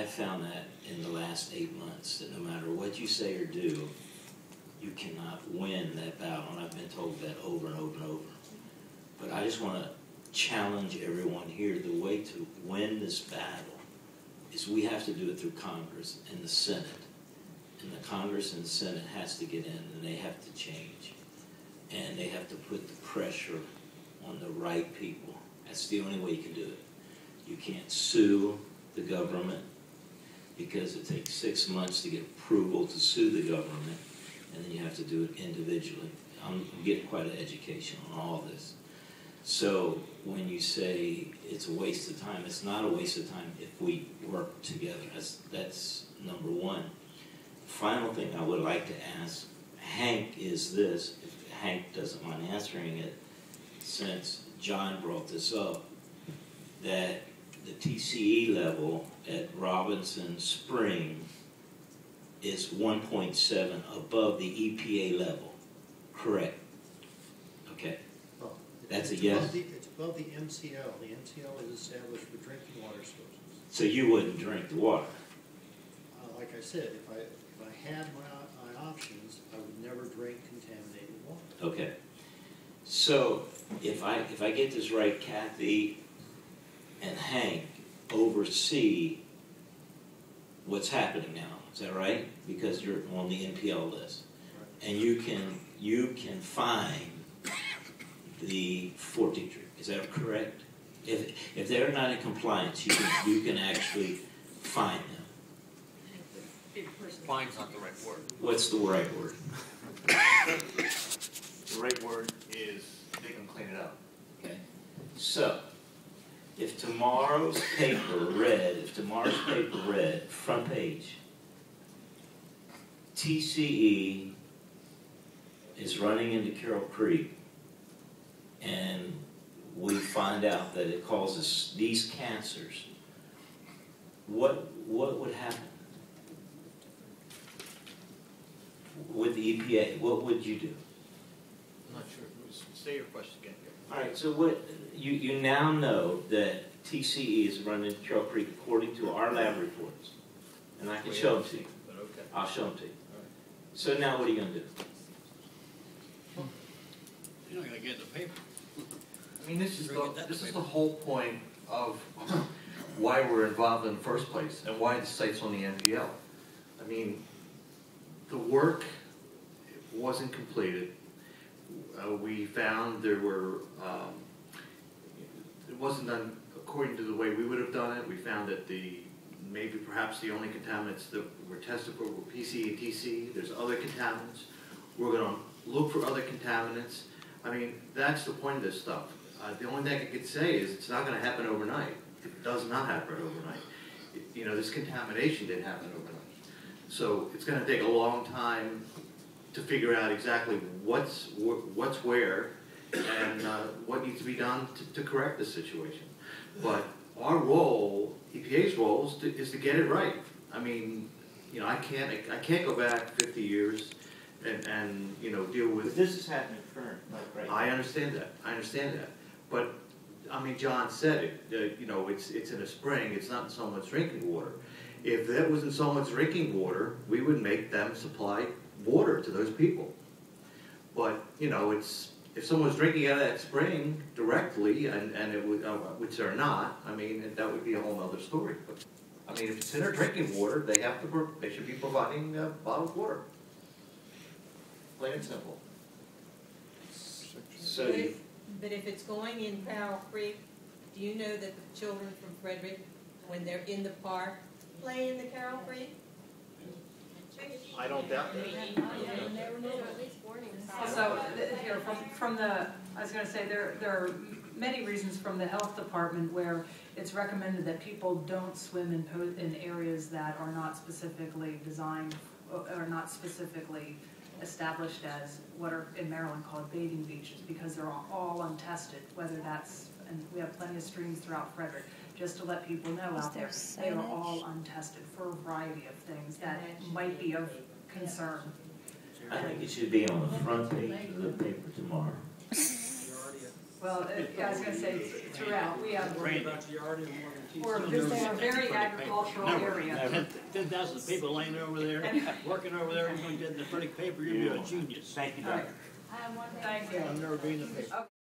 I've found that in the last 8 months, that no matter what you say or do, you cannot win that battle, and I've been told that over and over and over. But I just want to challenge everyone here. The way to win this battle is we have to do it through Congress and the Senate. And the Congress and the Senate has to get in, and they have to change. And they have to put the pressure on the right people. That's the only way you can do it. You can't sue the government because it takes 6 months to get approval to sue the government, and then you have to do it individually. I'm getting quite an education on all this. So when you say it's a waste of time, it's not a waste of time if we work together. That's number one. Final thing I would like to ask Hank is this, if Hank doesn't mind answering it, since John brought this up, that the TCE level at Robinson Spring is 1.7 above the EPA level, correct? Okay. Well, that's a yes? It's above the MCL. The MCL is established for drinking water sources. So you wouldn't drink the water? Like I said, if I had my options, I would never drink contaminated water. Okay. So if I get this right, Kathy and Hank oversee what's happening now. Is that right? Because you're on the NPL list, right. And you can find the Fort Detrick. Is that correct? If they're not in compliance, you can actually find them. Find's not the right word. What's the right word? The right word is they can clean it up. Okay. So, if tomorrow's paper read, front page, TCE is running into Carroll Creek, and we find out that it causes these cancers, what would happen with the EPA? What would you do? I'm not sure. Say your question again. All right, so what you now know that TCE is running into Carroll Creek according to our lab reports, and I can show them to you. But okay. I'll show them to you. All right. So now what are you going to do? You're not going to get the paper. I mean, this is the whole point of why we're involved in the first place and why the site's on the NPL. I mean, the work wasn't completed. We found there were, it wasn't done according to the way we would have done it. We found that maybe perhaps the only contaminants that were tested for were PC and TC. There's other contaminants. We're going to look for other contaminants. I mean, that's the point of this stuff. The only thing I could say is it's not going to happen overnight. It does not happen overnight. You know, this contamination didn't happen overnight. So it's going to take a long time to figure out exactly what's where and what needs to be done to correct the situation. But our role, EPA's role, is to get it right. I mean, you know, I can't go back 50 years and you know, deal with. But this is happening current, like right now. I understand that. I understand that. But I mean, John said it. You know, it's in a spring. It's not in someone's drinking water. If that was in someone's drinking water, we would make them supply water to those people. But you know, it's if someone's drinking out of that spring directly, and it would, which they're not. I mean, that would be a whole other story. But I mean, if it's in their drinking water, they should be providing bottled water. Plain and simple. So but if it's going in Carroll Creek, do you know that the children from Frederick, when they're in the park, play in the Carroll Creek? I don't doubt that. So here, from the, I was going to say, there are many reasons from the health department where it's recommended that people don't swim in areas that are not specifically designed or not specifically established as what are in Maryland called bathing beaches, because they're all untested, whether that's, and we have plenty of streams throughout Frederick, just to let people know out there, they are all untested for a variety of things that might be of concern. I think it should be on the front page of the paper tomorrow. Well, I was gonna say, throughout, we have, Randy. we're a very agricultural area. 10,000 people laying over there, working over there, and going to get in the Frederick paper, you'd be a genius. Thank you, All right. Doctor. Thank you. I've never been in the paper.